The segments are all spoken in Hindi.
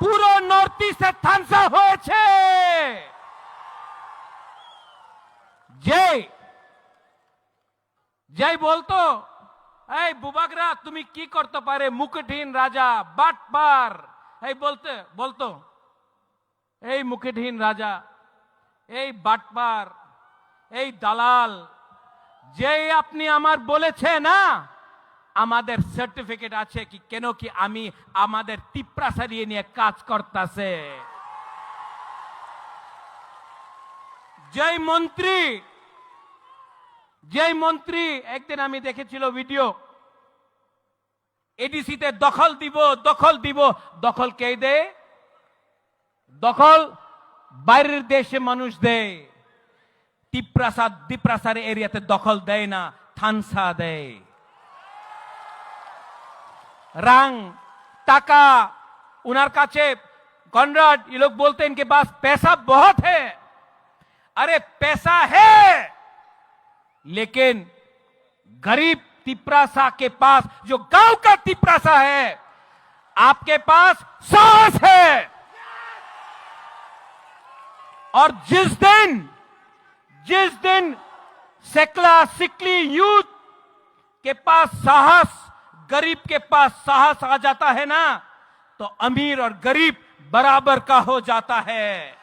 পুরো নর্থ ইস্টে ধ্বংসা হয়েছে। জয় বলতো, এই বুবাগরা তুমি কি করতে পারে, মুকুটহীন রাজা বাটপার, এই বলতো এই মুকুটহীন রাজা, এই বাটপার, এই দালাল, যে আপনি আমার বলেছে না আমাদের সার্টিফিকেট আছে কি কেন কি আমি আমাদের তিপ্রাসারিয়ে নিয়ে কাজ করতেছে। যেই মন্ত্রী একদিন আমি দেখেছিল ভিডিও, এডিসিতে দখল দিব, দখল কে দেয়? দখল বাইরের দেশে মানুষ দেয়, দ্বীপ্রাসাদ এরিয়াতে দখল দেয় না, থানসা দেয়। रंग टाका उनर काचे कॉनराड, ये लोग बोलते हैं इनके पास पैसा बहुत है। अरे पैसा है, लेकिन गरीब तिप्रासा के पास, जो गांव का तिप्रासा है, आपके पास साहस है। और जिस दिन सिकली यूथ के पास साहस, गरीब के पास साहस आ जाता है ना, तो अमीर और गरीब बराबर का हो जाता है।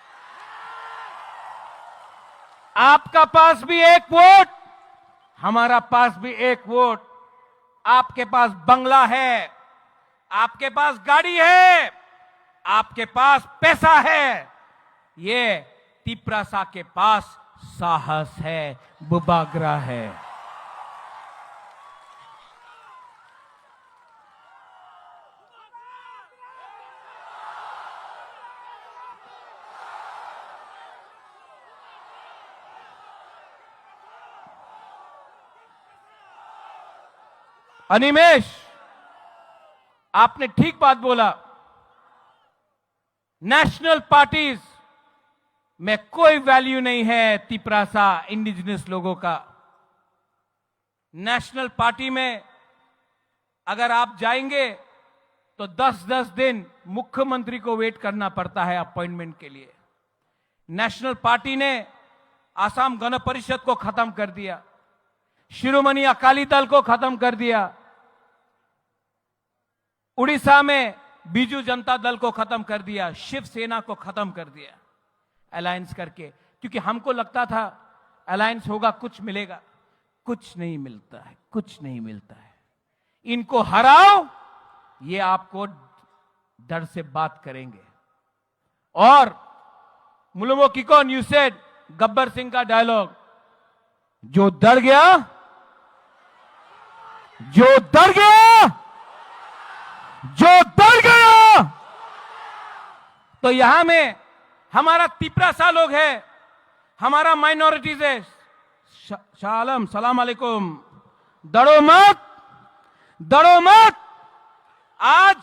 आपका पास भी एक वोट, हमारा पास भी एक वोट। आपके पास बंगला है, आपके पास गाड़ी है, आपके पास पैसा है, ये तिप्रासा के पास साहस है, बुबागरा है। अनिमेश, आपने ठीक बात बोला, नेशनल पार्टीज में कोई वैल्यू नहीं है तिप्रासा इंडिजिनस लोगों का। नेशनल पार्टी में अगर आप जाएंगे तो 10-10 दिन मुख्यमंत्री को वेट करना पड़ता है अपॉइंटमेंट के लिए। नेशनल पार्टी ने आसाम गण परिषद को खत्म कर दिया, शिरोमणि अकाली दल को खत्म कर दिया, उड़ीसा में बीजू जनता दल को खत्म कर दिया, शिवसेना को खत्म कर दिया अलायंस करके, क्योंकि हमको लगता था अलायंस होगा कुछ मिलेगा। कुछ नहीं मिलता है, कुछ नहीं मिलता है। इनको हराओ, ये आपको डर से बात करेंगे। और मुलुमो किकोन यू सेड, गब्बर सिंह का डायलॉग, जो डर गया तो यहां में हमारा तिप्रासा लोग है, हमारा माइनॉरिटीज है। शालम सलाम अलैकुम, डरो मत। आज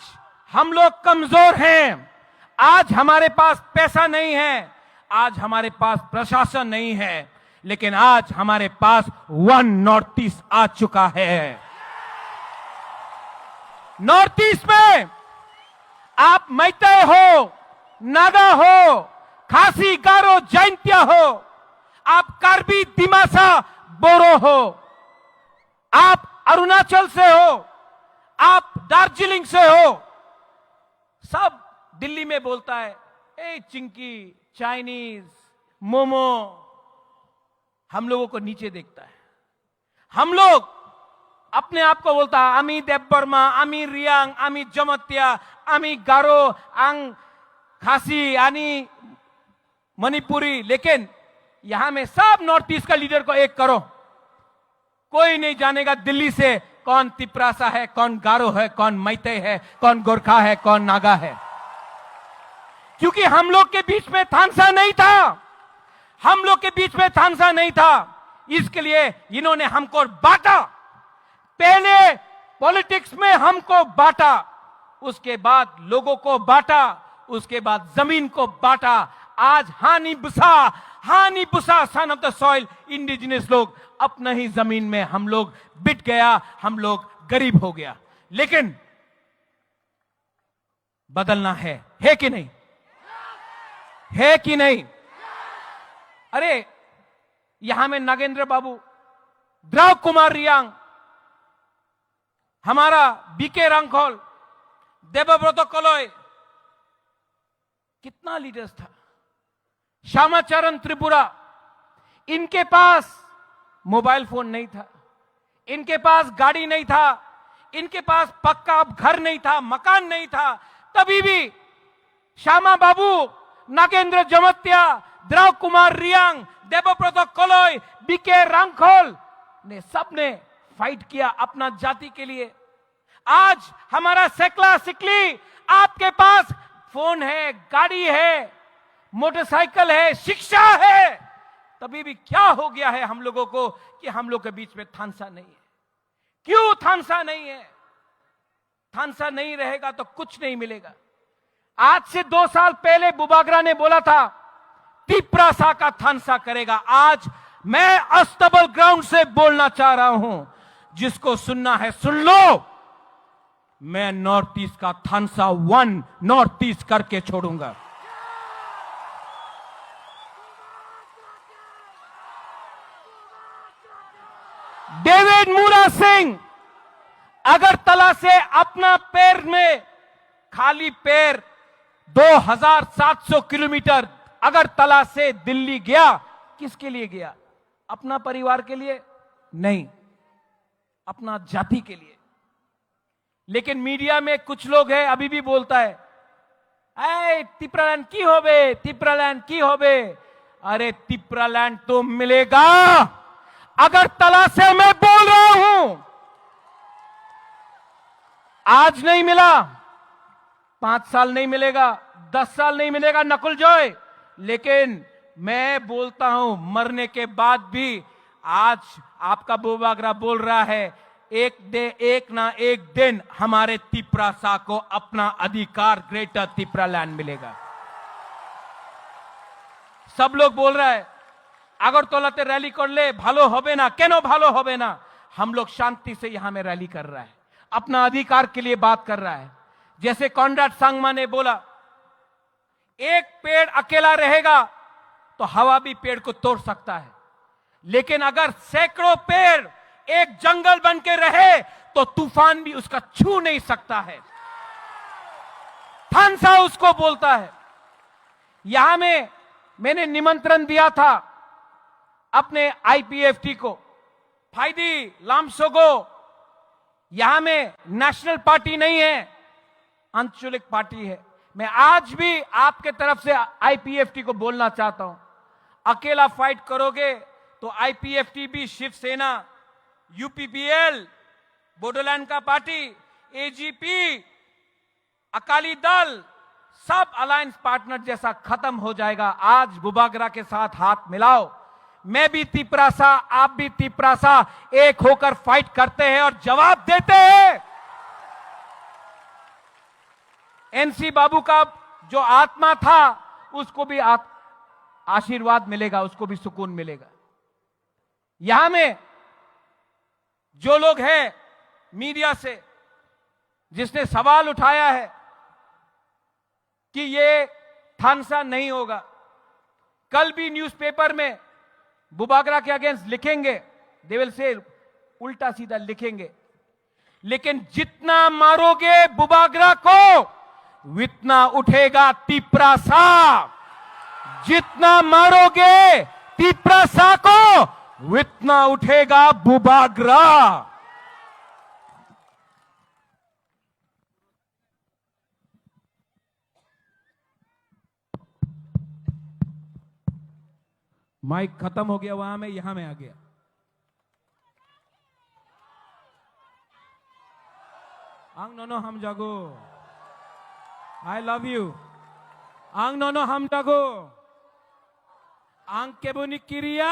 हम लोग कमजोर हैं, आज हमारे पास पैसा नहीं है, आज हमारे पास प्रशासन नहीं है, लेकिन आज हमारे पास वन नॉर्थ ईस्ट आ चुका है। नॉर्थ ईस्ट में आप मैतेई हो, नागा हो, खासी, गारो, जैंतिया हो, आप कार्बी, दिमासा, बोरो हो, आप अरुणाचल से हो, आप दार्जिलिंग से हो, सब दिल्ली में बोलता है ए चिंकी, चाइनीज, मोमो, हम लोगों को नीचे देखता है। हम लोग अपने आप को बोलता है अमी देवबर्मा, अमी रियांग, अमी जमतिया, अमी गारो, आंग खासी, आनी मणिपुरी, लेकिन यहां में सब नॉर्थ ईस्ट का लीडर को एक करो, कोई नहीं जानेगा दिल्ली से कौन तिप्रासा है, कौन गारो है, कौन मैतेई है, कौन गोरखा है, कौन नागा है। क्योंकि हम लोग के बीच में थानसा नहीं था, हम लोग के बीच में थानसा नहीं था, इसके लिए इन्होंने हमको बांटा। पहले पॉलिटिक्स में हमको बांटा, उसके बाद लोगों को बांटा, उसके बाद जमीन को बांटा। आज हानि बुसा son of the soil indigenous लोग अपना ही जमीन में हम लोग बिट गया, हम लोग गरीब हो गया। लेकिन बदलना है कि नहीं? है कि नहीं? अरे यहां में नागेंद्र बाबू, द्रव कुमार रियांग, हमारा बीके रांखोल, देवव्रत कलोय, कितना लीडर्स था, श्यामाचरण त्रिपुरा, इनके पास मोबाइल फोन नहीं था, इनके पास गाड़ी नहीं था, इनके पास पक्का घर नहीं था, मकान नहीं था, तभी भी श्यामा बाबू, नागेंद्र जमत्या, द्रव कुमार रियांग, देवव्रत कलोय, बीके रांखोल ने सबने फाइट किया अपना जाति के लिए। आज हमारा सेकला सिकली, आपके पास फोन है, गाड़ी है, मोटरसाइकिल है, शिक्षा है, तभी भी क्या हो गया है हम लोगों को कि हम लोग के बीच में थानसा नहीं है। क्यों थानसा नहीं है? थानसा नहीं रहेगा तो कुछ नहीं मिलेगा। आज से 2 साल पहले बुबागरा ने बोला था तिप्रासा का थानसा करेगा। आज मैं अस्तबल ग्राउंड से बोलना चाह रहा हूं, जिसको सुनना है सुन लो, मैं नॉर्थ ईस्ट का थानसा 1 नॉर्थ ईस्ट करके छोड़ूंगा। डेविड मूरा सिंह अगरतला से अपना पैर में खाली पैर 2700 किलोमीटर अगरतला से दिल्ली गया। किसके लिए गया? अपना परिवार के लिए नहीं, अपना जाति के लिए। लेकिन मीडिया में कुछ लोग हैं अभी भी बोलता है, ऐ तिप्रालैंड की होबे, तिप्रालैंड की होबे। अरे तिप्रालैंड तो मिलेगा, अगरतला से मैं बोल रहा हूं। आज नहीं मिला, 5 साल नहीं मिलेगा, 10 साल नहीं मिलेगा नकुल जॉय, लेकिन मैं बोलता हूं मरने के बाद भी। आज आपका बुबागरा बोल रहा है एक ना एक दिन हमारे तिप्रासा को अपना अधिकार ग्रेटर तिप्रालैंड मिलेगा। सब लोग बोल रहा है আগরতলাতে रैली कर ले, भालो होबे ना। केनो भालो होबे ना? हम लोग शांति से यहां में रैली कर रहा है, अपना अधिकार के लिए बात कर रहा है। जैसे कॉनराड सांगमा ने बोला, एक पेड़ अकेला रहेगा तो हवा भी पेड़ को तोड़ सकता है, लेकिन अगर सैकड़ों पेड़ एक जंगल बन के रहे तो तूफान भी उसका छू नहीं सकता है। थानसा उसको बोलता है। यहां में मैंने निमंत्रण दिया था अपने आईपीएफटी को, फाइदी लामसोगो। यहां में नेशनल पार्टी नहीं है, आंचलिक पार्टी है। मैं आज भी आपके तरफ से आईपीएफटी को बोलना चाहता हूं, अकेला फाइट करोगे तो आईपीएफटी भी, शिवसेना, यूपीपीएल, बोडोलैंड का पार्टी, एजीपी, अकाली दल, सब अलायंस पार्टनर जैसा खत्म हो जाएगा। आज बुबागरा के साथ हाथ मिलाओ। मैं भी तिप्रासा, आप भी तिप्रासा, एक होकर फाइट करते हैं और जवाब देते हैं। एनसी बाबू का जो आत्मा था उसको भी आशीर्वाद मिलेगा, उसको भी सुकून मिलेगा। यहां में जो लोग हैं मीडिया से, जिसने सवाल उठाया है कि ये थानसा नहीं होगा, कल भी न्यूज़पेपर में बुबागरा के अगेंस्ट लिखेंगे, दे विल से उल्टा सीधा लिखेंगे, लेकिन जितना मारोगे बुबागरा को उतना उठेगा तिप्रासा। जितना मारोगे तिप्रासा को उतना उठेगा बुबागरा। माइक खत्म हो गया वहां में, यहां में आ गया। आंग नोनो हम जागो, आई लव यू। आंग नोनो हम जागो, आंग केबुनी किरिया।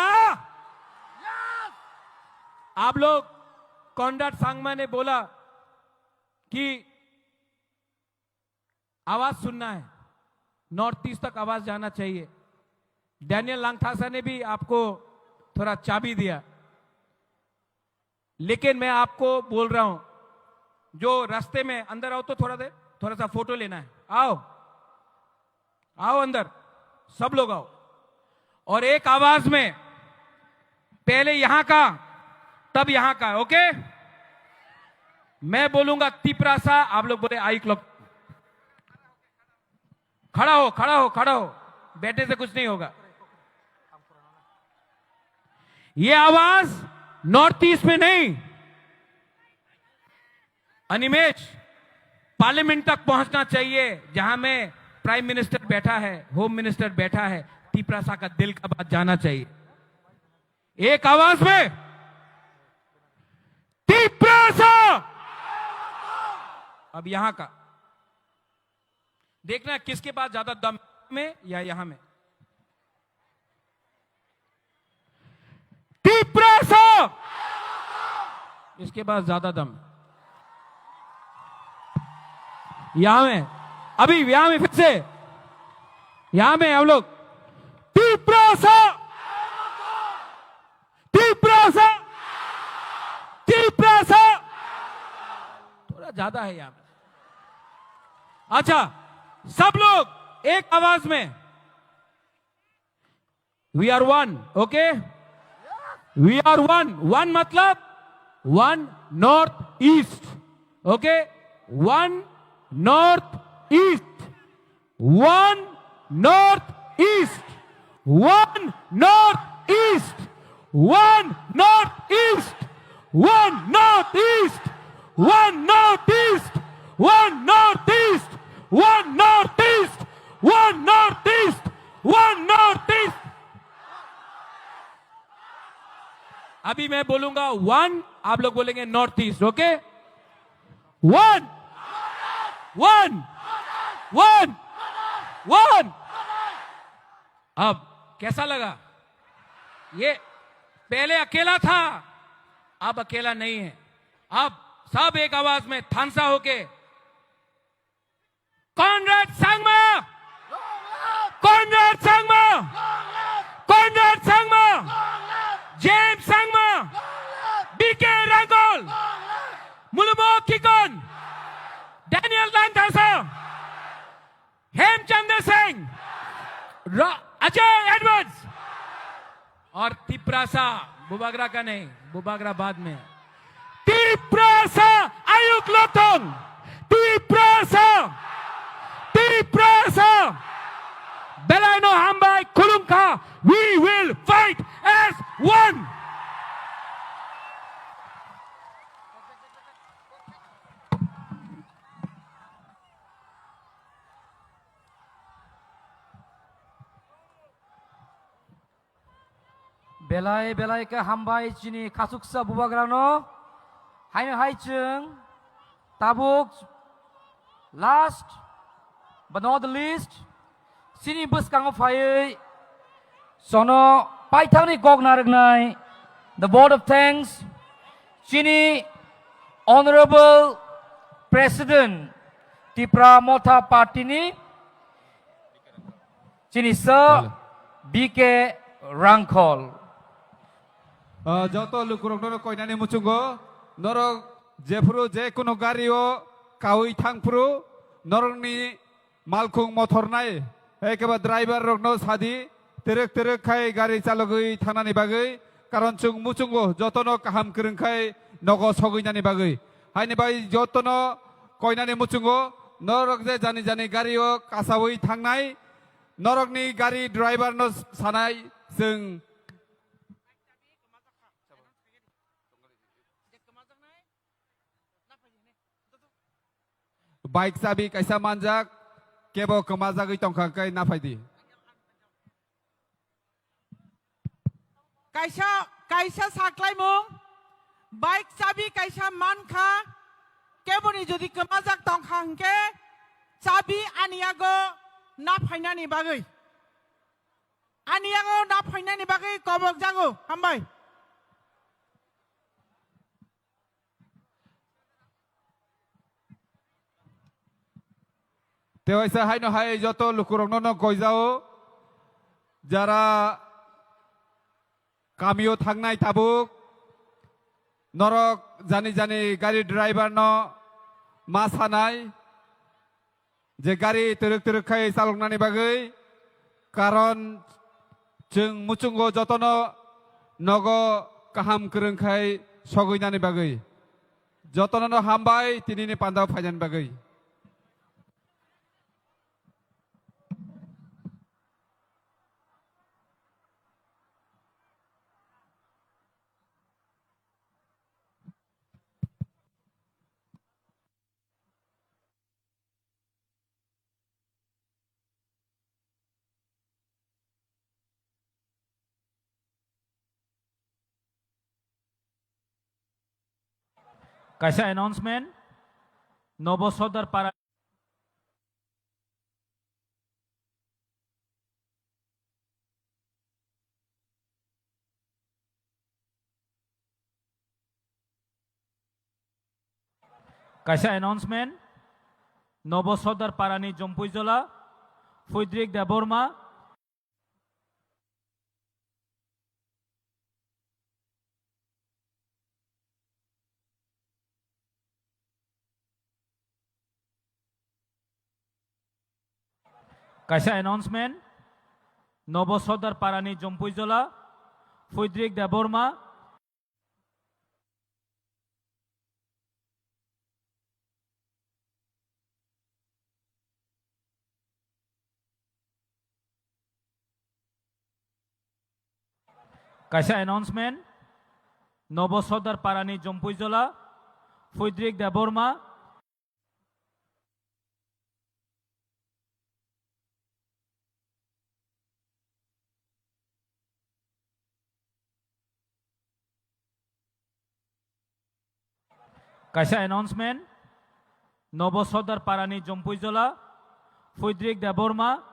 आप लोग, कॉनराड सांगमा ने बोला कि आवाज सुनना है, नॉर्थ ईस्ट तक आवाज जाना चाहिए। डैनियल लांगथासा ने भी आपको थोड़ा चाबी दिया, लेकिन मैं आपको बोल रहा हूं, जो रास्ते में, अंदर आओ तो थोड़ा देर, थोड़ा सा फोटो लेना है। आओ आओ अंदर, सब लोग आओ। और एक आवाज में, पहले यहां का तब यहां का, ओके? मैं बोलूंगा तिपरासा, आप लोग बोले आई क्लब। खड़ा हो खड़ा हो खड़ा हो, बैठे से कुछ नहीं होगा। ये आवाज नॉर्थ ईस्ट में नहीं, अनिमेश, पार्लियामेंट तक पहुंचना चाहिए, जहां में प्राइम मिनिस्टर बैठा है, होम मिनिस्टर बैठा है। तिपरासा का दिल का बात जाना चाहिए एक आवाज में, तिपरासा। अब यहां का देखना है किसके पास ज्यादा दम में या यहां में। तिपरासा, इसके पास ज्यादा दम, यहां में, अभी यहां में, फिर से यहां में हम लोग। तिपरासा, तिपरासा, तिपरासा, थोड़ा ज्यादा है यहां पे। अच्छा, सब लोग एक आवाज में, we are one, okay? We are one. One मतलब one north east, okay? One north east, one north east, one north east, one north east, one north east, one north east, one north east, one north east, one north east, one north east. अभी मैं बोलूंगा वन, आप लोग बोलेंगे north east, okay? One one one one. अब कैसा लगा? ये पहले अकेला था, अब अकेला नहीं है। अब सब एक आवाज में थानसा होके, कॉनराड सांगमा, कॉनराड सांगमा, कॉनराड सांगमा, जेम्स सांगमा, बीके रंगोल, मुलुमो किकोन, डैनियल दांतासा, हेमचंद्र सिंह, अजय एडवर्ड्स और तिपरासा। बुबागरा का नहीं, बुबागरा बाद में। तिपरासा आयुक लोथोंग, Tiprasa, Tiprasa, बेलानो हमबाई खुलुमखा, we will fight as one. Belai belai ke hambai cini kasuksa bubagrano, hai hai chung, tabuk, last but not the least, sini bus kang fai, sono paitang ni gog naragnai, the board of thanks, cini honorable president Tipra Motha Party ni, cini sir BK Rangkol. যত লুকুরকনো কইনানি মুচুঙ্গো নরক যেফুরু যে কোনো গাড়িও কাউই থাংফুরু নরকনি মালখুং মথরনাই একেবারে ড্রাইভার রকনো সাদি তেরেক তেরেক খাই গাড়ি চালকই থানানি বাগৈ কারণ চুং মুচুঙ্গো যতনো কাহাম করংখাই নগ সগৈনানি বাগৈ হাইনি বাই যতনো কইনানি মুচুঙ্গো নরক যে জানি জানি গাড়িও কাসাবই থাংনাই নরকনি গাড়ি ড্রাইভার ন সানাই जों बाइक चाबी कैसा मानजाक केबो कमाजागै तंखाकै नाफायदि कैसा कैसा साख्लायमुं बाइक चाबी कैसा मानखा केबोनि जदि कमाजाक तंखांके चाबी आनियागो नाफायनानि बागै आनियागो नाफायनानि बागै कबक जागो हामबाय तेवैसा हाय न हाय जत लुकुरंगनो न गयजाओ जारा कामियो थांनाय ताबुक नरक जानि जानि गाड़ी ड्राइवर न मा सानाय जे गारि तरक तरखाय चालकनानै बागै कारन जों मुचुंग जतन नग kaham kerengkai sogoi bagai jotono hambai tinini pandau fajan bagai kaisa announcement Nobo Sodar para kaisa announcement Nobo Sodar Parani Jompuijola Fuidrik Deborma kaisa announcement Nobo Sodar Parani Jompuijola Fuidrik Deborma kaisa announcement Nobo Sodar Parani Jompuijola Fuidrik Deborma kaisa announcement Nobo Sodar Parani Jompuijola Fuidrik Deborma